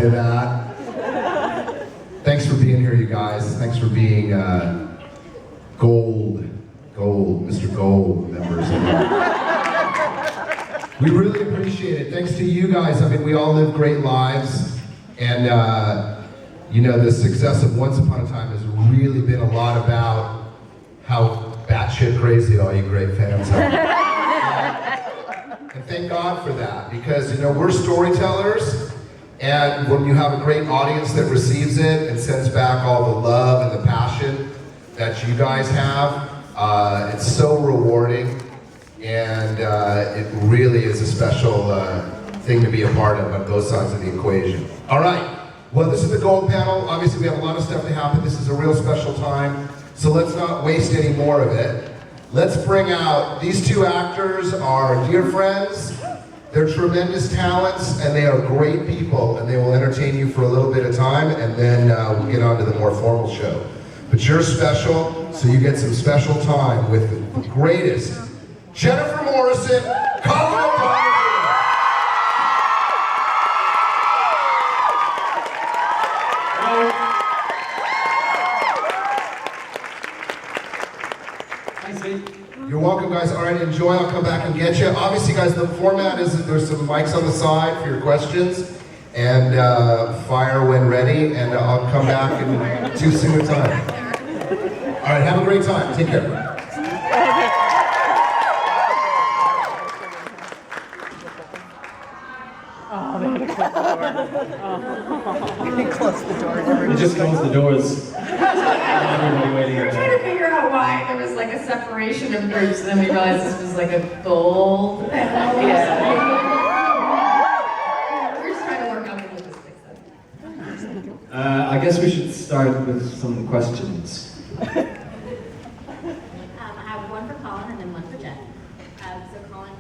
to that. Thanks for being here, you guys. Thanks for being Mr. Gold members. We really appreciate it. Thanks to you guys. I mean, we all live great lives, and you know, the success of Once Upon a Time has really been a lot about how batshit crazy all you great fans are. And thank God for that, because you know, we're storytellers, and when you have a great audience that receives it and sends back all the love and the passion that you guys have, it's so rewarding, and it really is a special thing to be a part of on both sides of the equation. All right, well, this is the gold panel. Obviously, we have a lot of stuff to happen. This is a real special time, so let's not waste any more of it. Let's bring out, these two actors are dear friends. They're tremendous talents, and they are great people, and they will entertain you for a little bit of time, and then we'll get on to the more formal show. But you're special, so you get some special time with the greatest Jennifer Morrison, Colin and Jen. You're welcome, guys. All right, enjoy. I'll come back and get you. Obviously, guys, the format is that there's some mics on the side for your questions, and fire when ready, and I'll come back in 2 seconds time. All right, have a great time. Take care. Oh, they had to close the door. Oh. They closed the door. They just closed the doors. Everybody waiting. We were trying to figure out why there was like a separation of groups, and then we realized this was like a gold panel. Yeah. We're just trying to work out the logistics of it. I guess we should start with some questions. I have one for Colin and then one for Jen. So Colin,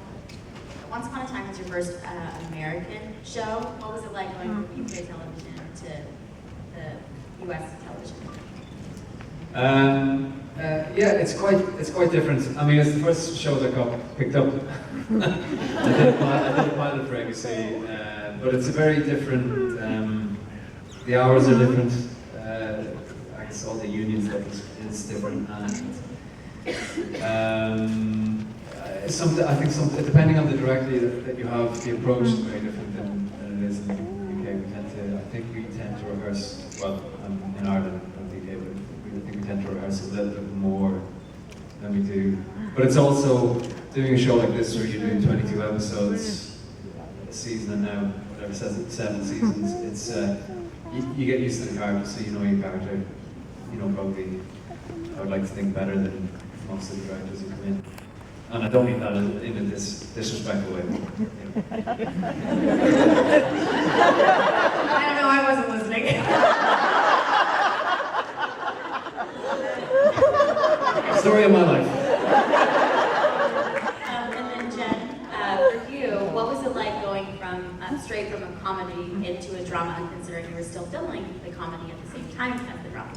Once Upon a Time was your first American show. What was it like going from UK television to the US television? Yeah, it's quite different. I mean, it's the first show that got picked up. I did a pilot for ABC, but it's a very different. The hours are different. I guess all the union stuff is different, and I think depending on the directory that you have, the approach is very different than it is in the UK. I think we tend to rehearse. Well, in Ireland, not the UK, but I think we tend to rehearse a little bit more than we do. But it's also doing a show like this where you're doing 22 episodes a season, and now whatever says it, 7 seasons. It's you get used to the character, so you know your character. You know, probably I would like to think better than most of the directors who come in. And I don't mean that in a disrespectful way. I don't know, I wasn't listening. Story of my life. And then Jen, for you, what was it like going from straight from a comedy into a drama, considering you were still filming the comedy at the same time as the drama?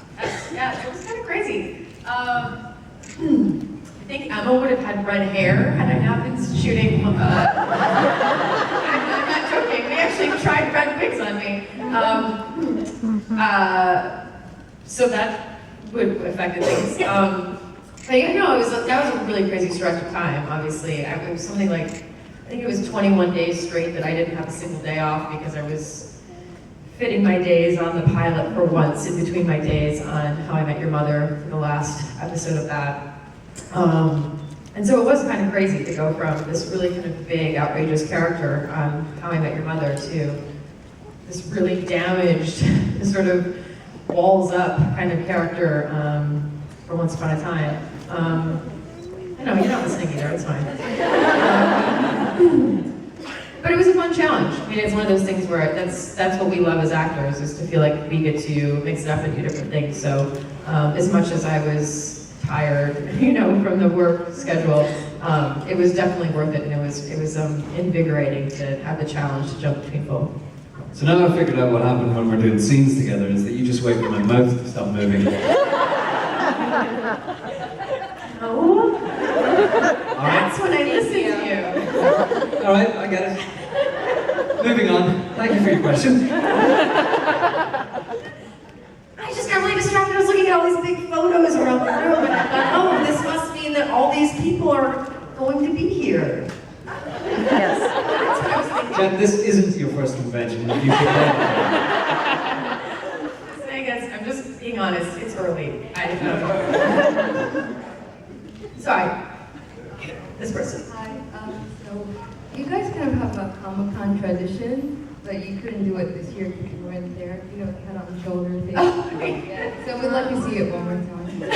Yeah, it was kind of crazy. I think Emma would have had red hair had I not been shooting. I'm not joking. They actually tried red wigs on me. So that would have affected things. But yeah, no, that was a really crazy stretch of time. Obviously, it was something like, I think it was 21 days straight that I didn't have a single day off because I was fitting my days on the pilot for once in between my days on How I Met Your Mother for the last episode of that. And so it was kind of crazy to go from this really kind of big, outrageous character on How I Met Your Mother to this really damaged, sort of walls up kind of character for Once Upon a Time. I know, you're not listening either, it's fine. But it was a fun challenge. I mean, it's one of those things where that's what we love as actors, is to feel like we get to mix it up and do different things. So as much as I was tired, you know, from the work schedule, it was definitely worth it, and it was invigorating to have the challenge to jump between both. So now I've figured out what happened when we're doing scenes together is that you just wait for my mouth to stop moving. Oh, that's when I listen to you. All right, I get it. Moving on. Thank you for your question. weird. Yes. That's what I was thinking. Jen, this isn't your first convention. You should know. I guess I'm just being honest. It's early. I don't know. Sorry. This person. Hi, so you guys kind of have a Comic-Con tradition, but you couldn't do it this year because you weren't there. You know, head on the shoulder thing. Oh, okay. Yeah, so we'd like to see it one more time. There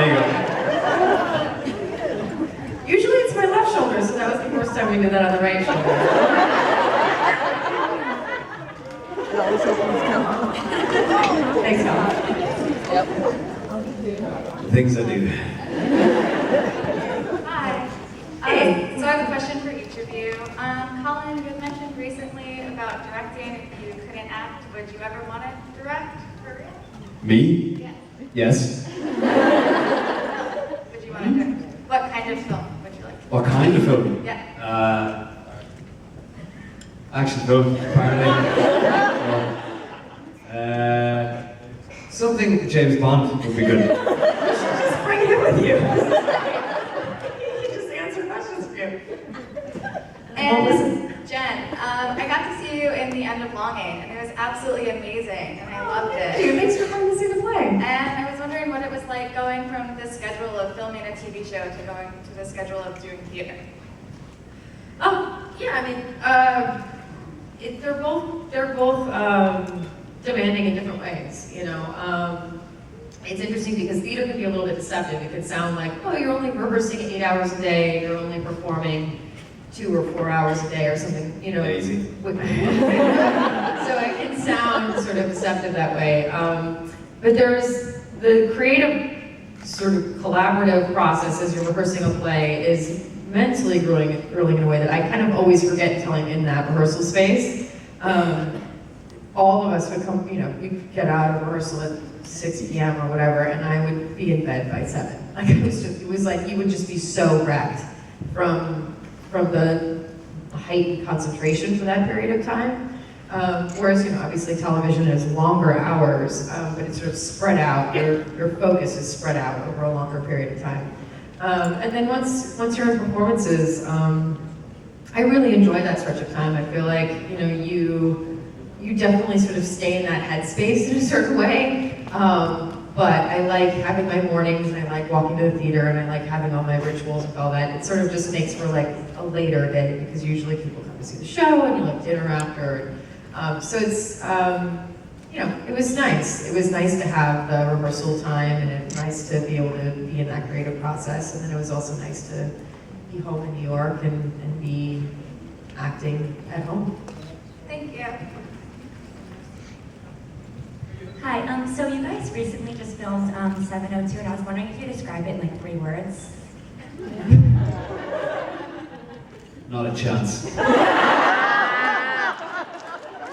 you go. Usually it's my left shoulder, so that was the first time we did that on the right shoulder. It always opens down. Thanks, Helen. Yep. Things I do. Hi. Hey. So I have a question for each of you. Colin, you had mentioned recently about directing. If you couldn't act, would you ever want to direct for real? Me? Yeah. Yes. Would you want to direct? What kind of film would you like to? What kind of film? Yeah. Action film, apparently. Something James Bond would be good. Just bring him with you. He just answer questions for you. And Jen, I got to see you in The End of Longing, and it was absolutely amazing, and I loved it. Dude, thanks for coming to see the play. And I was wondering what it was like going from the schedule of filming a TV show to going to the schedule of doing theater. Oh, yeah, I mean, they're both demanding in different ways, you know. It's interesting because theater can be a little bit deceptive. It can sound like, oh, you're only rehearsing 8 hours a day, you're only performing 2 or 4 hours a day or something, you know. Lazy. So it can sound sort of deceptive that way. But there's the creative sort of collaborative process as you're rehearsing a play is mentally growing in a way that I kind of always forget until I'm in that rehearsal space. All of us would come, you know, we'd get out of rehearsal at 6 p.m. or whatever, and I would be in bed by 7. Like it was like you would just be so wrecked from the heightened concentration for that period of time. Whereas, you know, obviously television is longer hours, but it's sort of spread out. Your focus is spread out over a longer period of time. And then once you're in performances, I really enjoy that stretch of time. I feel like, you know, you definitely sort of stay in that headspace in a certain way. But I like having my mornings, and I like walking to the theater, and I like having all my rituals and all that. It sort of just makes for like a later day because usually people come to see the show and you have dinner after. So it's, you know, it was nice. It was nice to have the rehearsal time, and it was nice to be able to be in that creative process. And then it was also nice to be home in New York and be acting at home. Thank you. Hi, so you guys recently just filmed 702, and I was wondering if you could describe it in like 3 words. Not a chance.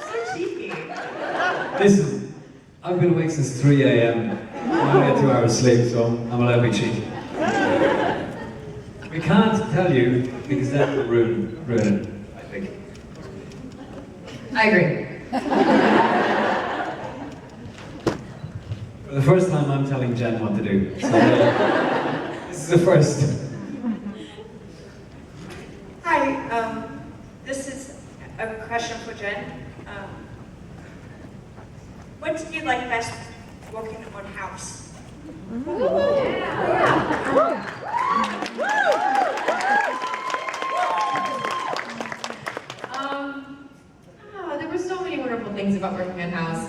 So cheeky. Listen, I've been awake since 3 a.m. I only get 2 hours sleep, so I'm allowed to be cheeky. We can't tell you because that would ruin it, I think. I agree. For the first time, I'm telling Jen what to do. So, this is the first. Hi, this is a question for Jen. What did you like best working on house? There were so many wonderful things about working on house.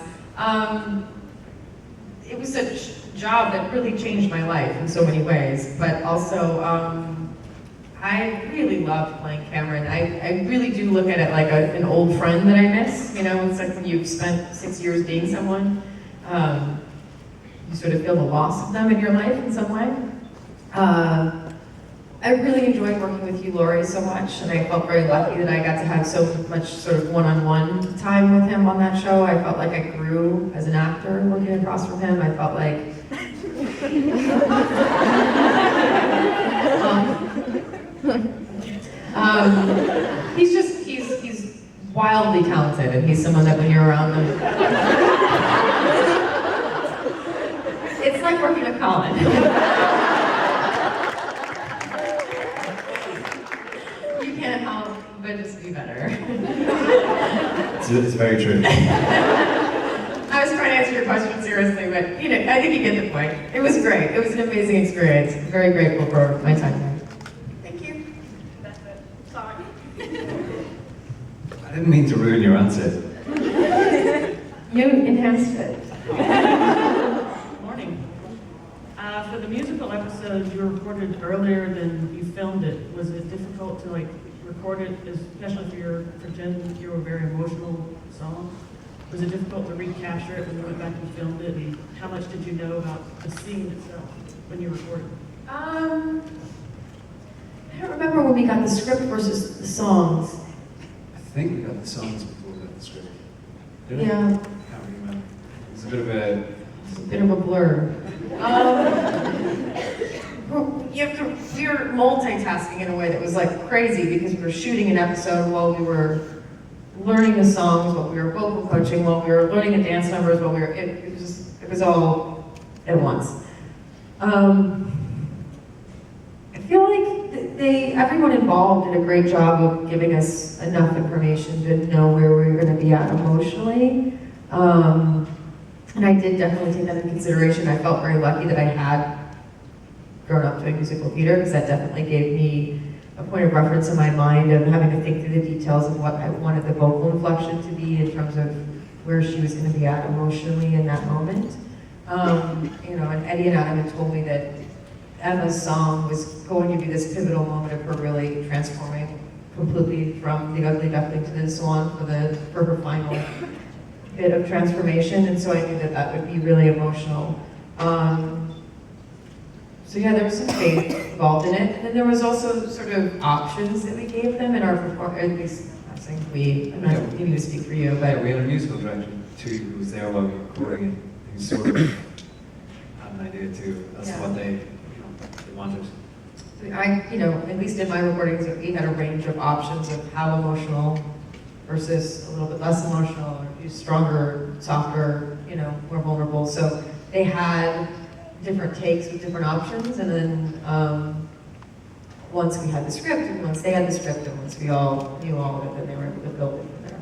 It was such a job that really changed my life in so many ways, but also I really loved playing Cameron. I really do look at it like an old friend that I miss. You know, it's like when you've spent 6 years being someone, you sort of feel the loss of them in your life in some way. I really enjoyed working with you, Laurie, so much, and I felt very lucky that I got to have so much sort of one-on-one time with him on that show. I felt like I grew as an actor working across from him. I felt like... he's wildly talented, and he's someone that when you're around them, it's like working with Colin. You can't help but just be better. It's very true. I was trying to answer your question seriously, but you know, I think you get the point. It was great. It was an amazing experience. Very grateful for my time there. Thank you. That's it. Sorry. I didn't mean to ruin your answer. You enhanced it. Morning. For the musical episode, you recorded earlier than you filmed it. Was it difficult to like record it, especially for Jen, your very emotional song? Was it difficult to recapture it when you went back and filmed it? And how much did you know about the scene itself when you recorded? I don't remember when we got the script versus the songs. I think we got the songs before we got the script. Did we? Yeah, I can't really remember. It's a bit of a... it's a bit of a blur. We were multitasking in a way that was like crazy because we were shooting an episode while we were learning the songs, while we were vocal coaching, while we were learning the dance numbers, while we were, it was all at once. I feel like everyone involved did a great job of giving us enough information to know where we were going to be at emotionally. And I did definitely take that into consideration. I felt very lucky that I had grown up doing musical theater because that definitely gave me a point of reference in my mind of having to think through the details of what I wanted the vocal inflection to be in terms of where she was going to be at emotionally in that moment. You know, and Eddie and Adam had told me that Emma's song was going to be this pivotal moment of her really transforming completely from the Ugly Duckling to the Swan for her final bit of transformation, and so I knew that that would be really emotional. So yeah, there was some faith involved in it, and then there was also sort of options that we gave them in our performance. At least I was saying we. I'm not needing to speak for you, but Yeah, we had a musical director too who was there while we were recording it. Who sort of had an idea too. That's Yeah. what they wanted. you know, at least in my recordings, we had a range of options of how emotional versus a little bit less emotional, or stronger, softer, you know, more vulnerable. So they had different takes with different options, and then once we had the script, and once they had the script, and once we all knew all of it, then they were able to build it from there.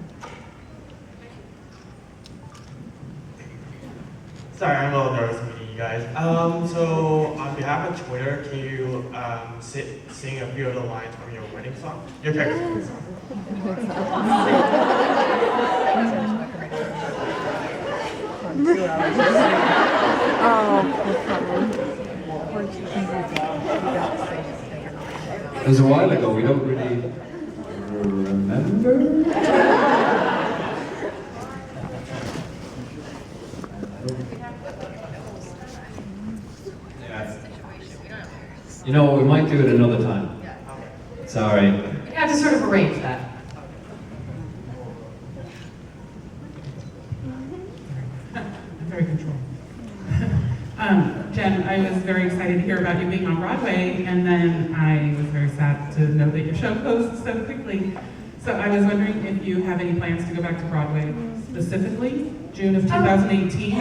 Sorry, I'm a little nervous meeting you guys. So on behalf of Twitter, can you sing a few of the lines from your wedding song? Your character's wedding song. It was a while ago, we don't really remember. Yeah. You know, we might do it another time. Sorry. You have to sort of arrange that. Very controlled. Jen, I was very excited to hear about you being on Broadway, and then I was very sad to know that your show closed so quickly. So I was wondering if you have any plans to go back to Broadway, specifically June of 2018.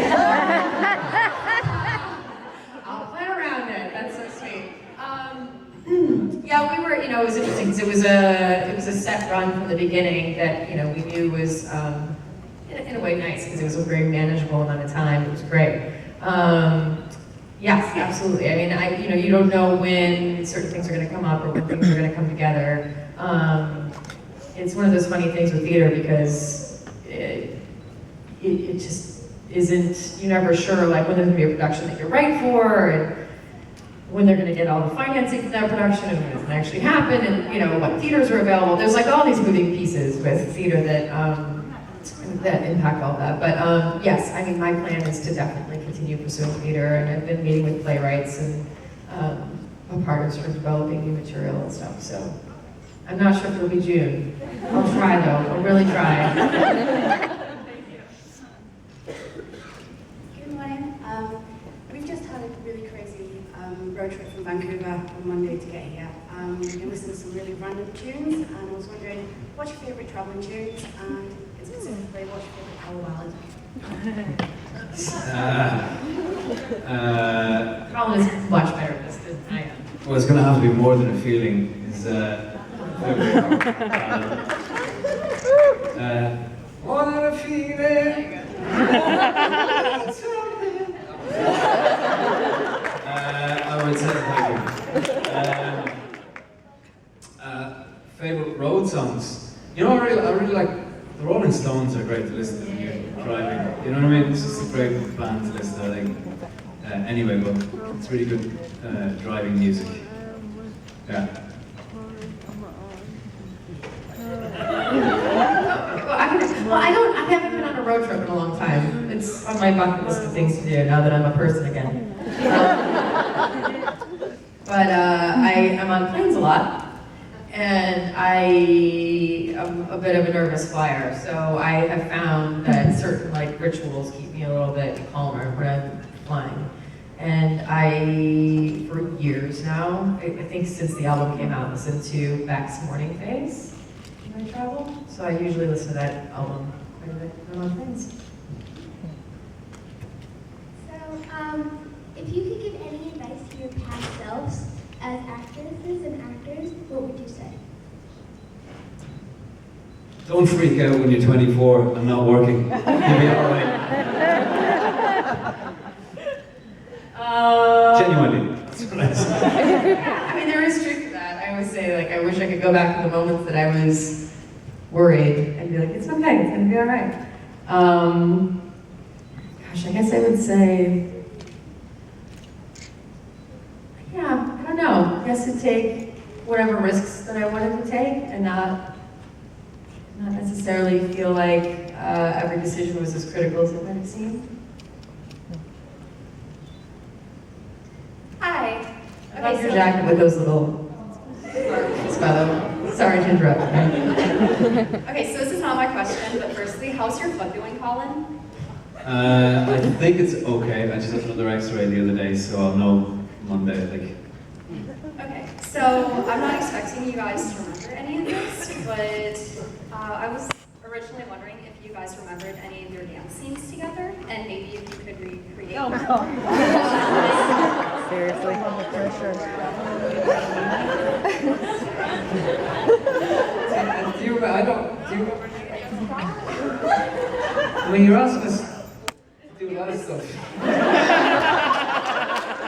I'll plan around it. That's so sweet. Yeah, we were, you know, it was interesting because it was a set run from the beginning that, you know, we knew was in a way nice because it was a very manageable amount of time. It was great. Yes, absolutely. I mean, you know, you don't know when certain things are going to come up or when things are going to come together. It's one of those funny things with theater because it just isn't, you're never sure like when there's going to be a production that you're right for, and when they're going to get all the financing for that production, and when it's going to actually happen, and you know what theaters are available. There's like all these moving pieces with theater that impact all that. But yes, I mean my plan is to definitely continue pursuing theater, and I've been meeting with playwrights and a part of sort of developing new material and stuff. So I'm not sure if it'll be June. I'll try though. I'll really try. Good morning. We've just had a really crazy road trip from Vancouver on Monday to get here. You're listening to some really random tunes, and I was wondering, what's your favourite travelling tunes, and specifically, what's your favourite power ballad? Colin is much better at this than I am. Well, it's going to have to be More Than a Feeling. Is more than a feeling. I would say thank you. Favorite road songs? You know, I really like the Rolling Stones. Are great to listen to when you're driving. You know what I mean? It's just a great band to listen to. I think. Anyway, but it's really good driving music. Yeah. Well, I haven't been on a road trip in a long time. It's on my bucket list of things to do now that I'm a person again. But I am on planes a lot, and I am a bit of a nervous flyer. So I have found that certain rituals keep me a little bit calmer when I'm flying. And I, for years now, I think since the album came out, listened to Beck's Morning Phase when I travel. So I usually listen to that album quite a bit when I'm on planes. So, if you could give any advice to your past selves as actresses and actors, what would you say? Don't freak out when you're 24 and not working. You'll be all right. Genuinely. That's what I say. Yeah, I mean, there is truth to that. I always say, I wish I could go back to the moments that I was worried and be like, it's okay, it's gonna be all right. Gosh, I guess I would say, yeah, I don't know. I guess to take whatever risks that I wanted to take and not necessarily feel like every decision was as critical as it might have seemed. Hi. I love your jacket with those little sorry to interrupt. Okay, so this is not my question, but firstly, how's your foot doing, Colin? I think it's okay. I just had another X-ray the other day, so I'll know Monday, I think. Okay, so I'm not expecting you guys to remember any of this, but I was originally wondering if you guys remembered any of your dance scenes together, and maybe if you could recreate them. Seriously, for sure. Do you remember? I mean, you're asking us to do a lot of stuff.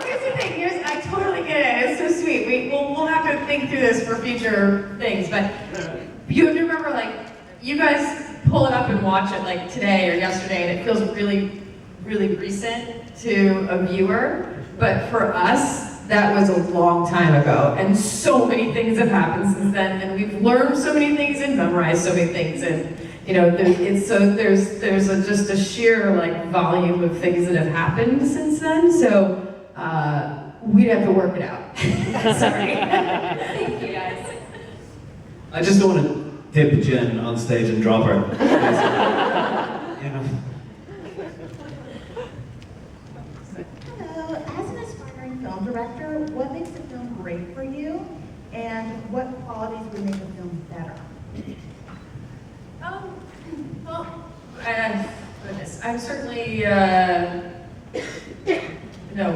Here's the thing, I totally get it, it's so sweet. We'll have to think through this for future things, but you have to remember, you guys pull it up and watch it today or yesterday, and it feels really, really recent to a viewer, but for us, that was a long time ago, and so many things have happened since then, and we've learned so many things and memorized so many things, and there's just a sheer volume of things that have happened since then. So we'd have to work it out. Sorry. Thank you, guys. I just don't want to tip Jen on stage and drop her. You know. Hello, as an aspiring film director, what makes a film great for you, and what qualities would make a film better? Well, goodness, I'm certainly no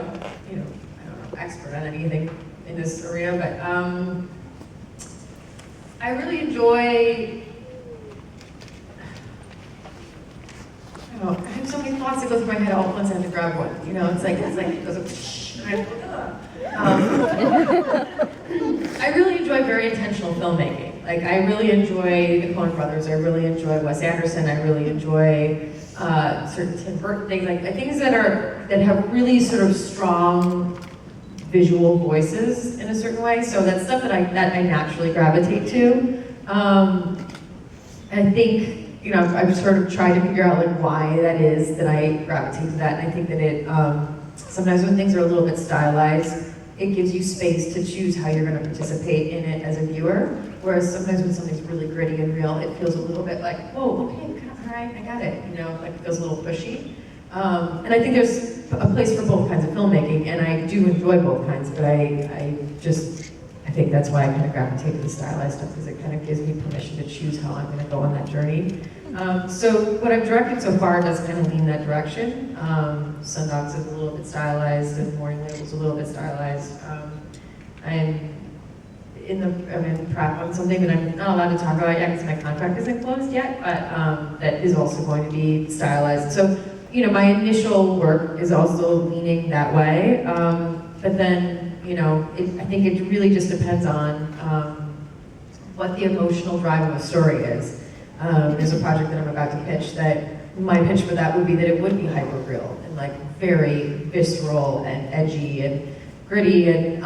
expert on anything in this area, but I really enjoy. I have so many thoughts that go through my head all at once. I have to grab one. It goes. I really enjoy very intentional filmmaking. I really enjoy the Coen Brothers. I really enjoy Wes Anderson. I really enjoy certain Tim Burton things, things that have really sort of strong visual voices in a certain way. So that's stuff that I naturally gravitate to. I think I've sort of tried to figure out why that is that I gravitate to that, and I think that it sometimes when things are a little bit stylized, it gives you space to choose how you're going to participate in it as a viewer. Whereas sometimes when something's really gritty and real, it feels a little bit whoa, okay, all right, I got it. It feels a little pushy. And I think there's a place for both kinds of filmmaking, and I do enjoy both kinds, but I think that's why I kind of gravitate to the stylized stuff, because it kind of gives me permission to choose how I'm going to go on that journey. So what I've directed so far does kind of lean that direction. Sundogs is a little bit stylized, and Morning Label's a little bit stylized. I'm in prep on something that I'm not allowed to talk about yet because my contract isn't closed yet, but that is also going to be stylized. So, you know, my initial work is also leaning that way, but then, you know, I think it really just depends on what the emotional drive of a story is. There's a project that I'm about to pitch that my pitch for that would be that it would be hyper-real and like very visceral and edgy and gritty and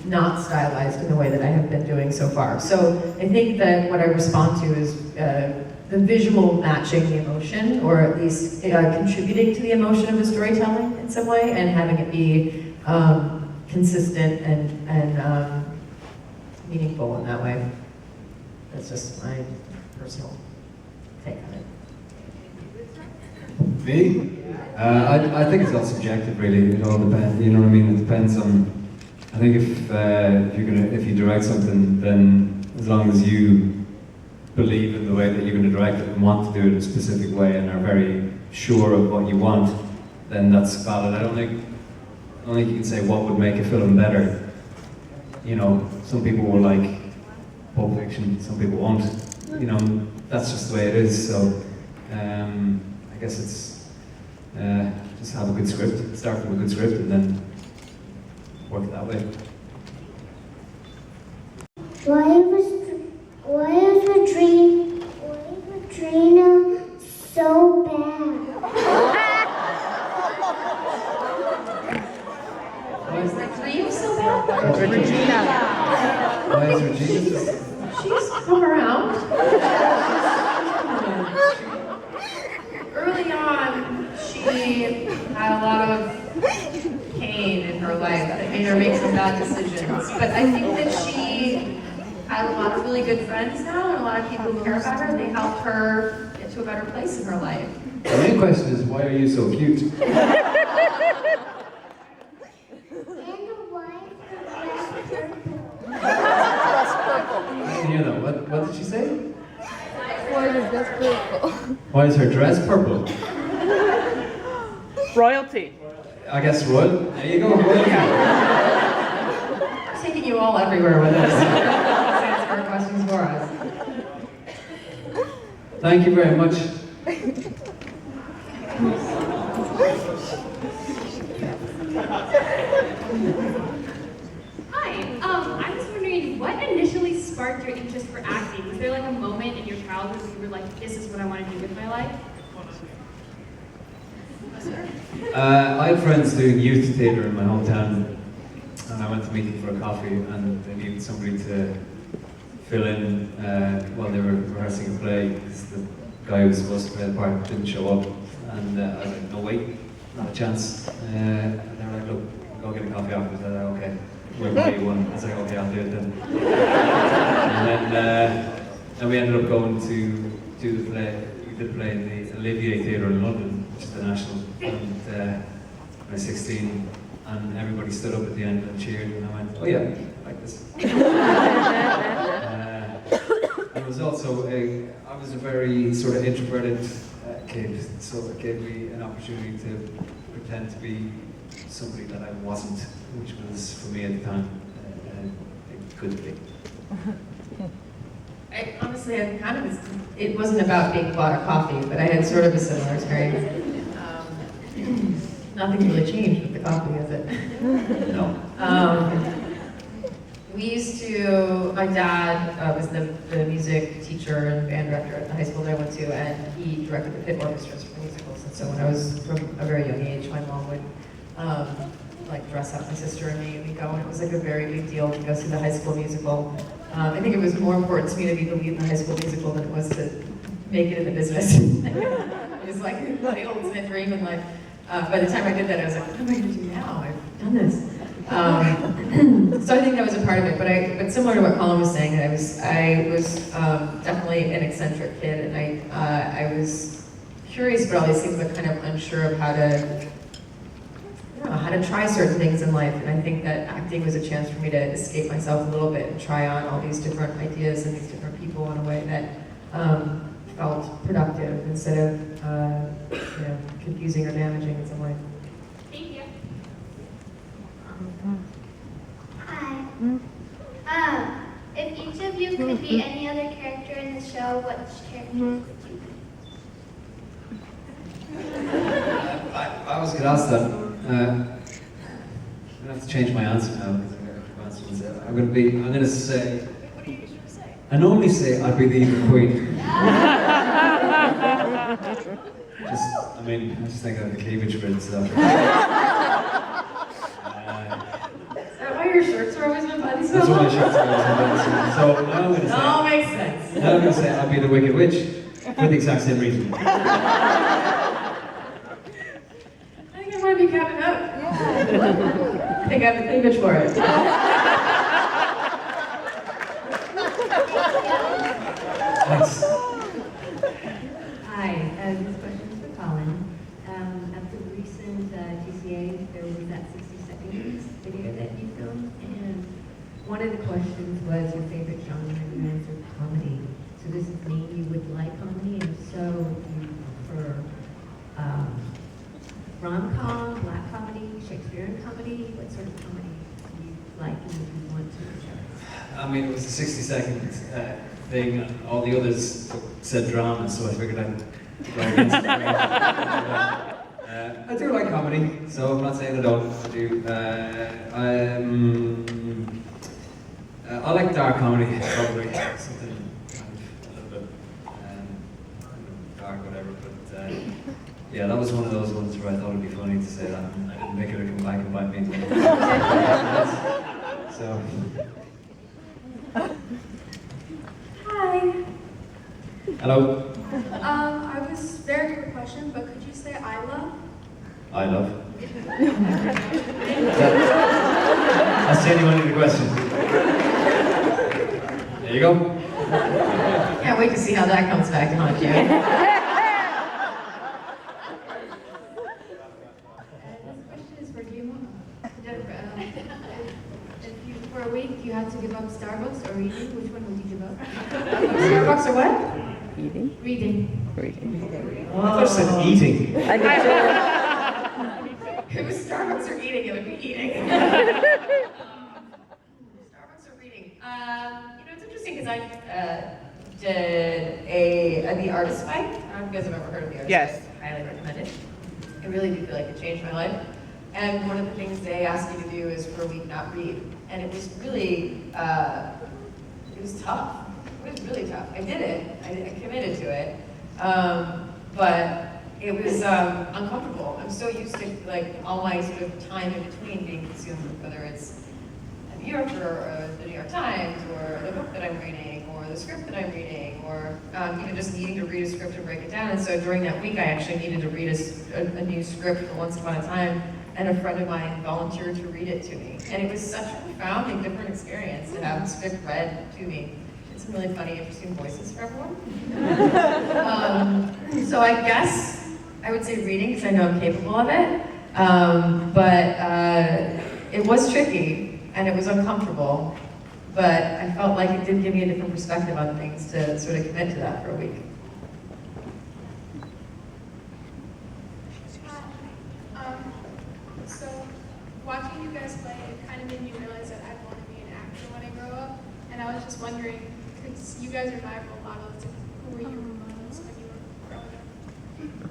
not stylized in the way that I have been doing so far. So I think that what I respond to is the visual matching the emotion, or at least contributing to the emotion of the storytelling in some way, and having it be consistent and meaningful in that way. That's just my personal take on it. Me? I think it's all subjective, really. It all depends. You know what I mean? It depends on. I think if you direct something, then as long as you believe in the way that you're going to direct it and want to do it in a specific way and are very sure of what you want, then that's valid. I don't think you can say what would make a film better. You know, some people will like Pulp Fiction, some people won't. You know, that's just the way it is. So I guess it's just have a good script, start from a good script, and then work it that way. Why is Regina so bad? Why is that dream so bad? Regina. Why is Regina? She's come around. Early on, she had a lot of pain in her life that made her make some bad decisions. But I think that she had a lot of really good friends now, and a lot of people who care about her. They helped her get to a better place in her life. The main question is, why are you so cute? And why is her dress purple? I didn't hear that. What did she say? Why is this purple? Why is her dress purple? Royalty. I guess royal. There you go. Royalty. Taking you all everywhere with us. Answer our questions for us. Thank you very much. Hi, I was wondering, what initially sparked your interest for acting? Was there like a moment in your childhood where you were like, this is what I want to do with my life? I had friends doing youth theatre in my hometown, and I went to meet them for a coffee, and they needed somebody to fill in while they were rehearsing a play, because the guy who was supposed to play the part didn't show up, and I was like, no wait, not a chance. And they were like, look, go get a coffee afterwards. I was like, okay, we'll buy you one. I was like, okay, I'll do it then. And then we ended up going to do the play. We did play in the Olivier Theatre in London, which is the national, and when I was 16, and everybody stood up at the end and cheered, and I went, oh yeah, I like this. It was also I was a very sort of introverted kid, so it gave me an opportunity to pretend to be somebody that I wasn't, which was, for me at the time, a good thing. Honestly, I kind of it wasn't about being bought a coffee, but I had sort of a similar experience. Nothing really changed with the coffee, has it? No. We used to, my dad was the music teacher and band director at the high school that I went to, and he directed the pit orchestras for musicals. And so when I was from a very young age, my mom would like dress up my sister and me, and we'd go, and it was like a very big deal to go see the high school musical. I think it was more important to me to be the lead in the high school musical than it was to make it in the business. It was like my ultimate dream, and like by the time I did that, I was like, what am I going to do now? I've done this. So I think that was a part of it, but similar to what Colin was saying, I was definitely an eccentric kid, and I was curious about all these things, but kind of unsure of how to, how to try certain things in life. And I think that acting was a chance for me to escape myself a little bit and try on all these different ideas and these different people in a way that felt productive instead of confusing or damaging in some way. Thank you. Hi. If each of you could be any other character in the show, which characters would you be? I was going to ask that. I'm going to have to change my answer now because I'm going to say. What are you going to say? I normally say I'd be the evil queen. I just think I have the cleavage for it, so. Is that why your shirts are always on body That's why my shirts are always on body. So now I'm going to say. It all makes sense. Now I'm going to say I'd be the Wicked Witch for the exact same reason. I think I want to be Captain Hook. I think I have the cleavage for it. Thanks. Hi, this question is for Colin. At the recent GCA, there was that 60-second video that you filmed, and one of the questions was your favorite genre, and you answered comedy. So does it mean you would like comedy, and if so, do you prefer rom-com, black comedy, Shakespearean comedy? What sort of comedy do you like and would you want to show? I mean, it was a 60-second thing. All the others said drama, so I figured I'd go against it. I do like comedy, so I'm not saying I don't. I do. I like dark comedy, probably something kind of a little bit dark, whatever. But yeah, that was one of those ones where I thought it'd be funny to say that. And I didn't think it would come back and bite me. So. Hi. Hello. I was there for your question, but could you say I love? I love. That's the only one in the question. There you go. Can't wait to see how that comes back to haunt you. This question is for you, Jennifer. If you, for a week, you had to give up Starbucks or reading, which one would you give up? Starbucks or what? Reading. Reading. I thought you said eating. If it was Starbucks or eating, it would be eating. Starbucks or reading? It's interesting because I did the Artist Fight. I don't know if you guys have ever heard of the Artist Fight. I highly recommend it. I really do feel like it changed my life. And one of the things they asked me to do is for a week not read. And it was really, it was tough. It was really tough. I did it. I committed to it. But it was uncomfortable. I'm so used to all my sort of time in between being consumed with whether it's a New Yorker or the New York Times or the book that I'm reading or the script that I'm reading or just needing to read a script and break it down. And so during that week I actually needed to read a new script for Once Upon a Time, and a friend of mine volunteered to read it to me. And it was such a profoundly different experience to have the script read to me. Some really funny, interesting voices for everyone. So I guess I would say reading because I know I'm capable of it. But it was tricky and it was uncomfortable. But I felt like it did give me a different perspective on things to sort of commit to that for a week. So watching you guys play, it kind of made me realize that I want to be an actor when I grow up. And I was just wondering, because you guys are my role models, who were your role models when you were growing up?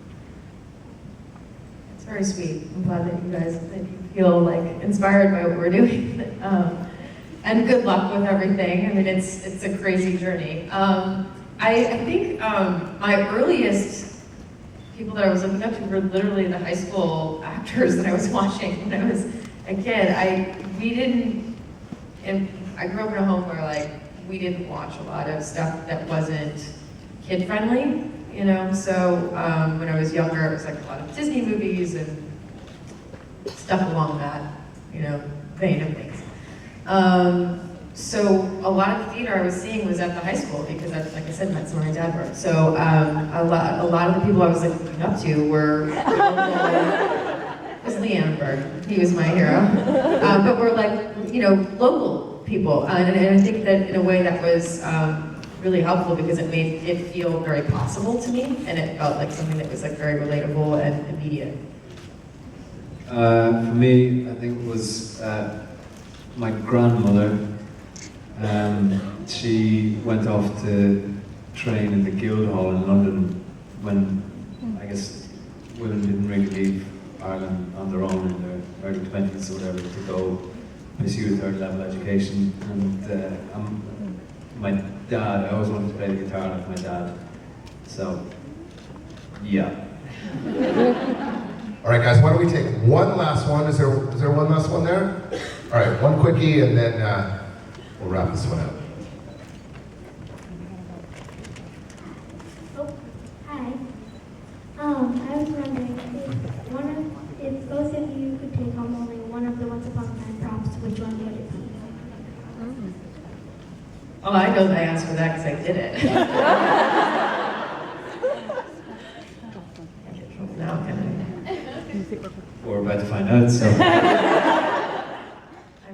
It's very sweet. I'm glad that you guys feel inspired by what we're doing. And good luck with everything. I mean, it's a crazy journey. I think my earliest people that I was looking up to were literally the high school actors that I was watching when I was a kid. I grew up in a home where we didn't watch a lot of stuff that wasn't kid friendly, So when I was younger, it was a lot of Disney movies and stuff along that, vein of things. so a lot of the theater I was seeing was at the high school because, like I said, that's where my dad worked. So a lot of the people I was like looking up to were was Lee Annenberg. He was my hero. But we're like, you know, local people, and I think that in a way that was really helpful because it made it feel very possible to me, and it felt like something that was like very relatable and immediate. For me, I think it was my grandmother. She went off to train in the Guildhall in London when, I guess, women didn't really leave Ireland on their own in their early 20s or whatever to go pursue a third level education. And my dad, I always wanted to play the guitar like my dad. So, yeah. All right, guys, why don't we take one last one? Is there one last one there? All right, one quickie, and then we'll wrap this one up. Oh, hi. I was wondering if both of you could take home only one of the Once Upon a Time props, which one would it be? Oh, I know the answer to that because I did it. Now, can I? We're about to find out, so. I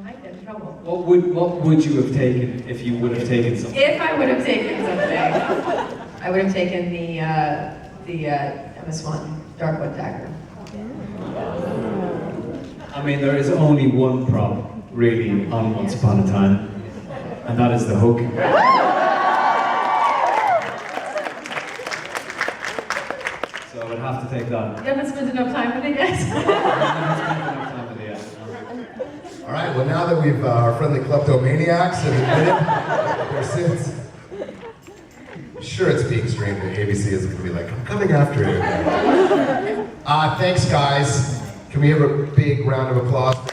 might get in trouble. What would you have taken if you would have taken something? If I would have taken something, I would have taken the MS1 Darkwood Dagger. I mean, there is only one prop, really, on Once Upon a Time, and that is the hook. So I would have to take that. You haven't spent enough time with it yet? All right, well, now that we've our friendly kleptomaniacs have admitted their sins, I'm sure it's being streamed, and ABC is going to be like, I'm coming after you. Thanks, guys. Can we have a big round of applause for